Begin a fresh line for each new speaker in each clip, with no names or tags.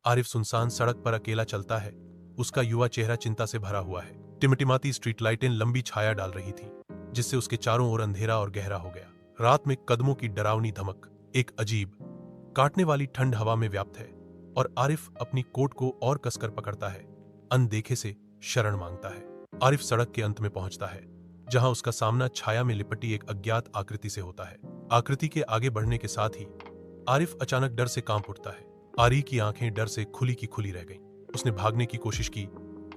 आरिफ सुनसान सड़क पर अकेला चलता है। उसका युवा चेहरा चिंता से भरा हुआ है। टिमटिमाती स्ट्रीट लाइटें लंबी छाया डाल रही थी, जिससे उसके चारों ओर अंधेरा और गहरा हो गया। रात में कदमों की डरावनी धमक एक अजीब काटने वाली ठंड हवा में व्याप्त है और आरिफ अपनी कोट को और कसकर पकड़ता है। अनदेखे से शरण मांगता है। आरिफ सड़क के अंत में पहुंचता है, जहां उसका सामना छाया में लिपटी एक अज्ञात आकृति से होता है। आकृति के आगे बढ़ने के साथ ही आरिफ अचानक डर से कांप उठता है। आरी की आंखें डर से खुली की खुली रह गईं। उसने भागने की कोशिश की,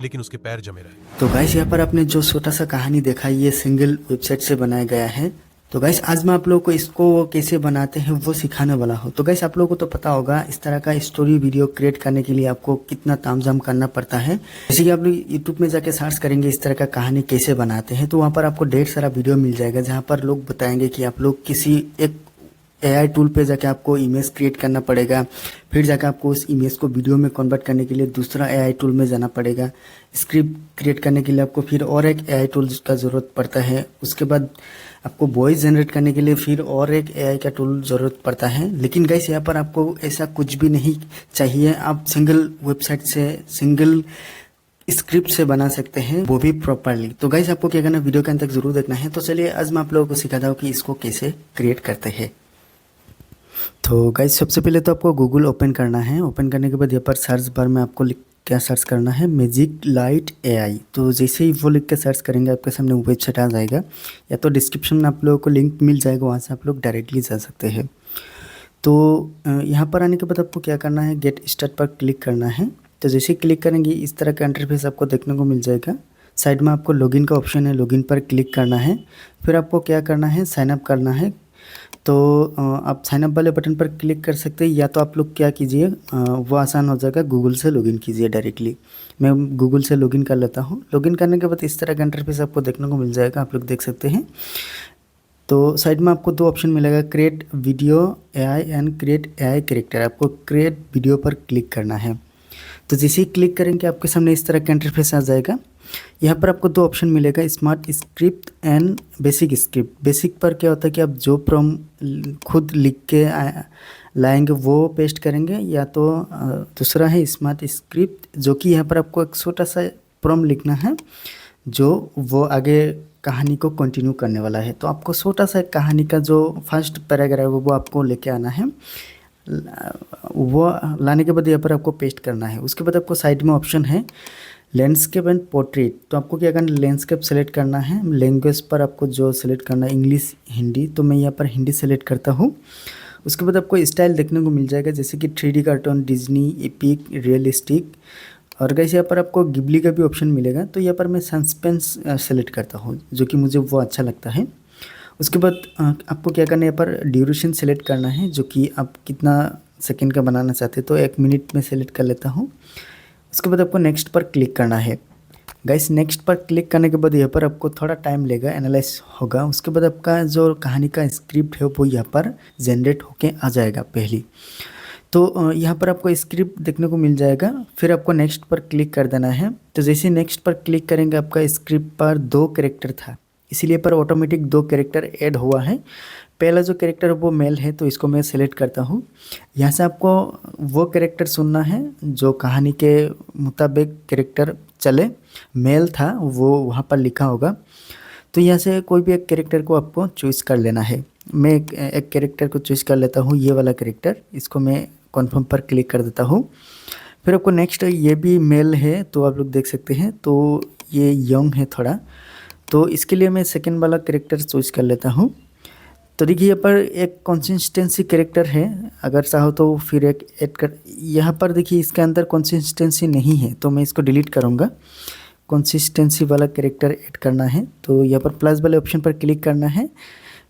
लेकिन उसके पैर जमे रहे।
तो गाइस यहाँ पर आपने जो छोटा सा कहानी देखा ये सिंगल वेबसाइट से बनाया गया है। तो गाइस आज मैं आप लोगों को इसको कैसे बनाते हैं वो सिखाने वाला हूँ। तो गाइस आप लोगों को तो पता होगा इस तरह का स्टोरी वीडियो क्रिएट करने के लिए आपको कितना तामझाम करना पड़ता है। जैसे कि आप लोग यूट्यूब में जाके सर्च करेंगे इस तरह का कहानी कैसे बनाते हैं, तो वहाँ पर आपको ढेर सारा वीडियो मिल जाएगा जहाँ पर लोग बताएंगे कि आप लोग किसी एक एआई टूल पे जाके आपको इमेज क्रिएट करना पड़ेगा, फिर जाके आपको उस इमेज को वीडियो में कन्वर्ट करने के लिए दूसरा एआई टूल में जाना पड़ेगा। स्क्रिप्ट क्रिएट करने के लिए आपको फिर और एक एआई टूल का ज़रूरत पड़ता है। उसके बाद आपको वॉइस जनरेट करने के लिए फिर और एक एआई का टूल ज़रूरत पड़ता है। लेकिन गाइस यहाँ पर आपको ऐसा कुछ भी नहीं चाहिए। आप सिंगल वेबसाइट से सिंगल स्क्रिप्ट से बना सकते हैं, वो भी प्रॉपरली। तो गाइस आपको क्या करना, वीडियो के अंत तक जरूर देखना है। तो चलिए आज मैं आप लोगों को सिखाता हूँ कि इसको कैसे क्रिएट करते हैं। तो गाइस सबसे पहले तो आपको गूगल ओपन करना है। ओपन करने के बाद यहाँ पर सर्च बार में आपको क्या सर्च करना है, मैजिक लाइट एआई। तो जैसे ही वो लिख के सर्च करेंगे आपके सामने वो वेबसाइट आ जाएगा, या तो डिस्क्रिप्शन में आप लोगों को लिंक मिल जाएगा, वहाँ से आप लोग डायरेक्टली जा सकते हैं। तो यहाँ पर आने के बाद आपको क्या करना है, गेट स्टार्ट पर क्लिक करना है। तो जैसे ही क्लिक करेंगे इस तरह का इंटरफेस आपको देखने को मिल जाएगा। साइड में आपको लॉगिन का ऑप्शन है, लॉगिन पर क्लिक करना है। फिर आपको क्या करना है, साइनअप करना है। तो आप साइनअप वाले बटन पर क्लिक कर सकते हैं, या तो आप लोग क्या कीजिए, वो आसान हो जाएगा, गूगल से लॉगिन कीजिए डायरेक्टली। मैं गूगल से लॉगिन कर लेता हूँ। लॉगिन करने के बाद इस तरह का इंटरफेस आपको देखने को मिल जाएगा, आप लोग देख सकते हैं। तो साइड में आपको दो ऑप्शन मिलेगा, create video AI and create AI character. आपको क्रिएट वीडियो पर क्लिक करना है। तो जैसे ही क्लिक करेंगे आपके सामने इस तरह का इंटरफेस आ जाएगा। यहाँ पर आपको दो ऑप्शन मिलेगा, smart script and basic script. Basic पर क्या होता है कि आप जो प्रॉम्प्ट खुद लिख के लाएंगे वो पेस्ट करेंगे, या तो दूसरा है स्मार्ट स्क्रिप्ट, जो कि यहाँ पर आपको एक छोटा सा प्रॉम्प्ट लिखना है जो वो आगे कहानी को कंटिन्यू करने वाला है। तो आपको छोटा सा कहानी का जो फर्स्ट पैराग्राफ है वो आपको लेके आना है। वो लाने के बाद यहाँ पर आपको पेस्ट करना है। उसके बाद आपको साइड में ऑप्शन है लैंडस्केप एंड पोर्ट्रेट। तो आपको क्या करना है, लैंडस्केप सेलेक्ट करना है। लैंग्वेज पर आपको जो सेलेक्ट करना है, इंग्लिश हिंदी, तो मैं यहाँ पर हिंदी सेलेक्ट करता हूँ। उसके बाद आपको स्टाइल देखने को मिल जाएगा, जैसे कि 3D cartoon, Disney, epic, realistic, और गाइस यहाँ पर आपको गिबली का भी ऑप्शन मिलेगा। तो यहाँ पर मैं सस्पेंस सेलेक्ट करता हूँ, जो कि मुझे वो अच्छा लगता है। उसके बाद आपको क्या करना है, यहाँ पर ड्यूरेशन सेलेक्ट करना है, जो कि आप कितना सेकंड का बनाना चाहते हैं। तो 1 मिनट में सेलेक्ट कर लेता हूँ। उसके बाद आपको नेक्स्ट पर क्लिक करना है। गाइस नेक्स्ट पर क्लिक करने के बाद यहाँ पर आपको थोड़ा टाइम लेगा, एनालाइज होगा। उसके बाद आपका जो कहानी का स्क्रिप्ट है वो यहाँ पर जनरेट होके आ जाएगा पहली। तो यहाँ पर आपको स्क्रिप्ट देखने को मिल जाएगा। फिर आपको नेक्स्ट पर क्लिक कर देना है। तो जैसे नेक्स्ट पर क्लिक करेंगे आपका स्क्रिप्ट पर 2 कैरेक्टर था, इसीलिए पर ऑटोमेटिक 2 कैरेक्टर ऐड हुआ है। पहला जो कैरेक्टर है वो मेल है, तो इसको मैं सेलेक्ट करता हूँ। यहाँ से आपको वो कैरेक्टर चुनना है जो कहानी के मुताबिक कैरेक्टर चले। मेल था वो वहाँ पर लिखा होगा, तो यहाँ से कोई भी एक कैरेक्टर को आपको चूज़ कर लेना है। मैं एक कैरेक्टर को चूज़ कर लेता हूँ, ये वाला कैरेक्टर। इसको मैं कन्फर्म पर क्लिक कर देता हूँ। फिर आपको नेक्स्ट, ये भी मेल है, तो आप लोग देख सकते हैं। तो ये यंग है थोड़ा, तो इसके लिए मैं सेकंड वाला कैरेक्टर चूज़ कर लेता हूँ। तो देखिए यहाँ पर एक कंसिस्टेंसी कैरेक्टर है, अगर चाहो तो फिर एक ऐड कर। यहाँ पर देखिए इसके अंदर कंसिस्टेंसी नहीं है, तो मैं इसको डिलीट करूँगा। कंसिस्टेंसी वाला कैरेक्टर ऐड करना है, तो यहाँ पर प्लस वाले ऑप्शन पर क्लिक करना है।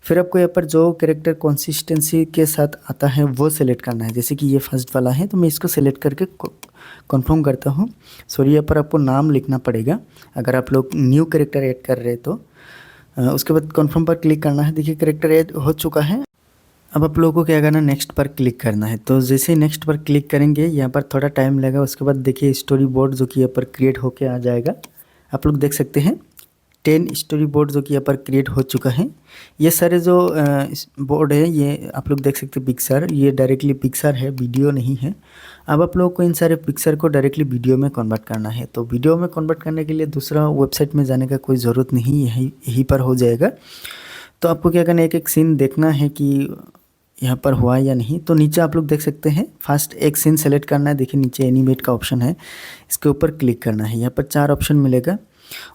फिर आपको यहाँ पर जो कैरेक्टर कंसिस्टेंसी के साथ आता है वो सेलेक्ट करना है। जैसे कि ये फर्स्ट वाला है, तो मैं इसको सेलेक्ट करके कंफर्म करता हूँ। सॉरी, यहाँ पर आपको नाम लिखना पड़ेगा अगर आप लोग न्यू कैरेक्टर ऐड कर रहे हैं तो। उसके बाद कंफर्म पर क्लिक करना है। देखिए कैरेक्टर ऐड हो चुका है। अब आप लोगों को क्या करना है, नेक्स्ट पर क्लिक करना है। तो जैसे ही नेक्स्ट पर क्लिक करेंगे यहाँ पर थोड़ा टाइम लगेगा। उसके बाद देखिए स्टोरी बोर्ड जो कि यहाँ पर क्रिएट होके आ जाएगा, आप लोग देख सकते हैं। 10 स्टोरी बोर्ड जो कि यहाँ पर क्रिएट हो चुका है। ये सारे जो बोर्ड है ये आप लोग देख सकते हैं पिक्चर, ये डायरेक्टली पिक्चर है, वीडियो नहीं है। अब आप लोगों को इन सारे पिक्चर को डायरेक्टली वीडियो में कन्वर्ट करना है। तो वीडियो में कन्वर्ट करने के लिए दूसरा वेबसाइट में जाने का कोई ज़रूरत नहीं, यहीं पर हो जाएगा। तो आपको क्या करना है, एक एक सीन देखना है कि यहाँ पर हुआ या नहीं। तो नीचे आप लोग देख सकते हैं, फर्स्ट एक सीन सेलेक्ट करना है। देखिए नीचे एनिमेट का ऑप्शन है, इसके ऊपर क्लिक करना है। यहाँ पर 4 ऑप्शन मिलेगा,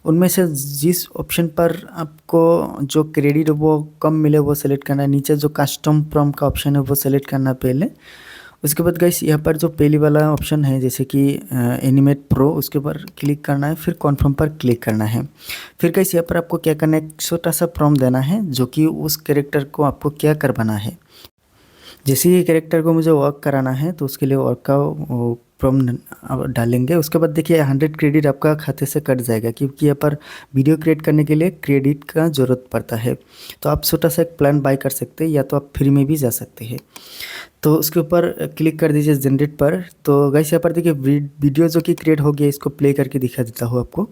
उनमें से जिस ऑप्शन पर आपको जो क्रेडिट वो कम मिले वो सेलेक्ट करना है। नीचे जो कस्टम प्रॉम्प्ट का ऑप्शन है वो सेलेक्ट करना पहले। उसके बाद गाइस यहाँ पर जो पहली वाला ऑप्शन है जैसे कि एनिमेट प्रो, उसके ऊपर क्लिक करना है, फिर कॉन्फर्म पर क्लिक करना है। फिर गाइस यहाँ पर आपको क्या करना है, एक छोटा सा प्रॉम्प्ट देना है जो कि उस कैरेक्टर को आपको क्या करवाना है। जैसे ही कैरेक्टर को मुझे वर्क कराना है तो उसके लिए वर्क का प्रॉम्प्ट डालेंगे। उसके बाद देखिए 100 क्रेडिट आपका खाते से कट जाएगा, क्योंकि यहाँ पर वीडियो क्रिएट करने के लिए क्रेडिट का ज़रूरत पड़ता है। तो आप छोटा सा एक प्लान बाय कर सकते हैं, या तो आप फ्री में भी जा सकते हैं। तो उसके ऊपर क्लिक कर दीजिए जनरेट पर। तो गाइस यहाँ पर देखिए वीडियो जो कि क्रिएट हो गया, इसको प्ले करके दिखा देता हूँ आपको।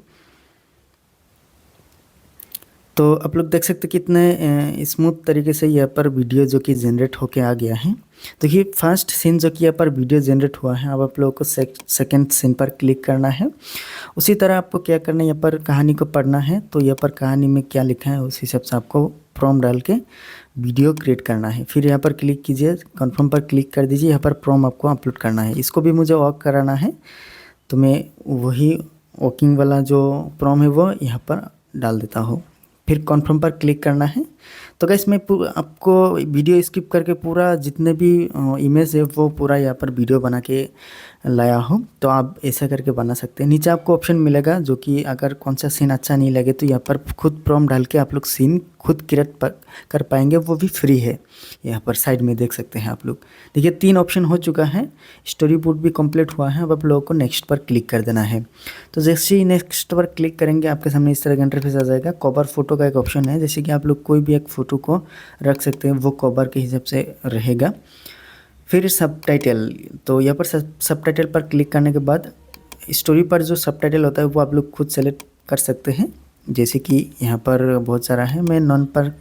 तो आप लोग देख सकते कितने स्मूथ तरीके से यहाँ पर वीडियो जो कि जनरेट होके आ गया है। तो ये फर्स्ट सीन जो कि यहाँ पर वीडियो जनरेट हुआ है। अब आप लोगों को सेकंड सीन पर क्लिक करना है। उसी तरह आपको क्या करना है, यहाँ पर कहानी को पढ़ना है। तो यहाँ पर कहानी में क्या लिखा है उस हिसाब से आपको प्रॉम्प्ट डाल के वीडियो क्रिएट करना है। फिर यहाँ पर क्लिक कीजिए, कन्फर्म पर क्लिक कर दीजिए। यहाँ पर प्रॉम्प्ट आपको अपलोड करना है। इसको भी मुझे वर्क कराना है, तो मैं वही वर्किंग वाला जो प्रॉम्प्ट है वो यहाँ पर डाल देता हूँ। फिर कॉन्फर्म पर क्लिक करना है। तो गाइस मैं आपको वीडियो स्किप करके पूरा जितने भी इमेज है वो पूरा यहाँ पर वीडियो बना के लाया हूँ। तो आप ऐसा करके बना सकते हैं। नीचे आपको ऑप्शन मिलेगा जो कि अगर कौन सा सीन अच्छा नहीं लगे तो यहाँ पर खुद प्रॉम्प्ट डाल के आप लोग सीन खुद क्रिएट कर पाएंगे, वो भी फ्री है। यहाँ पर साइड में देख सकते हैं आप लोग। देखिए 3 ऑप्शन हो चुका है, स्टोरी बोर्ड भी कंप्लीट हुआ है। अब आप लोगों को नेक्स्ट पर क्लिक कर देना है। तो जैसे ही नेक्स्ट पर क्लिक करेंगे आपके सामने इस तरह का इंटरफेस आ जाएगा। कवर फोटो का एक ऑप्शन है, जैसे कि आप लोग कोई भी एक फ़ोटो को रख सकते हैं, वो कवर के हिसाब से रहेगा। फिर सबटाइटल, तो यहाँ पर सबटाइटल पर क्लिक करने के बाद स्टोरी पर जो सबटाइटल होता है वो आप लोग खुद सेलेक्ट कर सकते हैं। जैसे कि यहाँ पर बहुत सारा है, मैं नॉन पर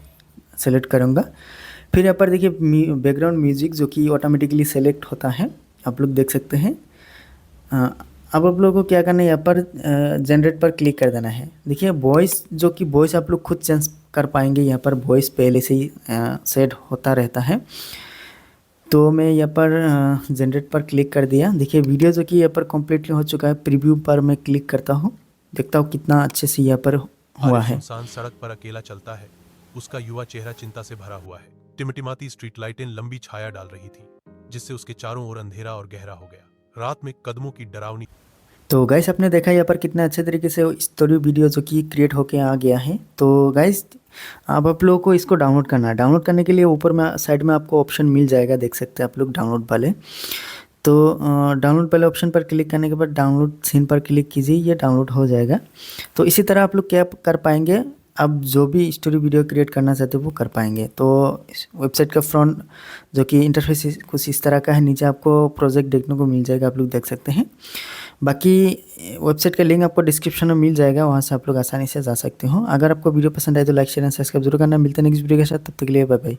सेलेक्ट करूँगा। फिर यहाँ पर देखिए बैकग्राउंड म्यूजिक जो कि ऑटोमेटिकली सेलेक्ट होता है, आप लोग देख सकते हैं। अब आप लोगों को क्या करना है, यहाँ पर जनरेट पर क्लिक कर देना है। देखिए वॉइस जो कि वॉइस आप लोग खुद चेंज कर पाएंगे। यहाँ पर वॉइस पहले से ही सेट होता रहता है। तो मैं यहाँ पर जनरेट पर क्लिक कर दिया। देखिए वीडियो जो कि यहाँ पर कम्प्लीटली हो चुका है। प्रीव्यू पर मैं क्लिक करता हूँ, देखता हूँ कितना अच्छे से यहाँ पर हुआ है।
इंसान सड़क पर अकेला चलता है, उसका युवा चेहरा चिंता से भरा हुआ है। टिमटिमाती स्ट्रीट लाइटें लंबी छाया डाल रही थी, जिससे उसके चारों ओर अंधेरा और गहरा हो गया। रात में कदमों की डरावनी।
तो गाइस आपने देखा यहाँ पर कितने अच्छे तरीके से स्टोरी वीडियो जो कि क्रिएट होके आ गया है। तो गाइस अब आप लोगों को इसको डाउनलोड करना है। डाउनलोड करने के लिए ऊपर में साइड में आपको ऑप्शन मिल जाएगा, देख सकते हैं आप लोग डाउनलोड वाले। तो डाउनलोड वाले ऑप्शन पर क्लिक करने के बाद डाउनलोड सीन पर क्लिक कीजिए, ये डाउनलोड हो जाएगा। तो इसी तरह आप लोग क्या कर पाएंगे, अब जो भी स्टोरी वीडियो क्रिएट करना चाहते हो वो कर पाएंगे। तो वेबसाइट का फ्रंट जो कि इंटरफेस कुछ इस तरह का है। नीचे आपको प्रोजेक्ट देखने को मिल जाएगा, आप लोग देख सकते हैं। बाकी वेबसाइट का लिंक आपको डिस्क्रिप्शन में मिल जाएगा, वहाँ से आप लोग आसानी से जा सकते हो। अगर आपको वीडियो पसंद आए तो लाइक शेयर एंड सब्सक्राइब जरूर करना। मिलते हैं नेक्स्ट वीडियो के साथ, तब तक के लिए बाय बाय।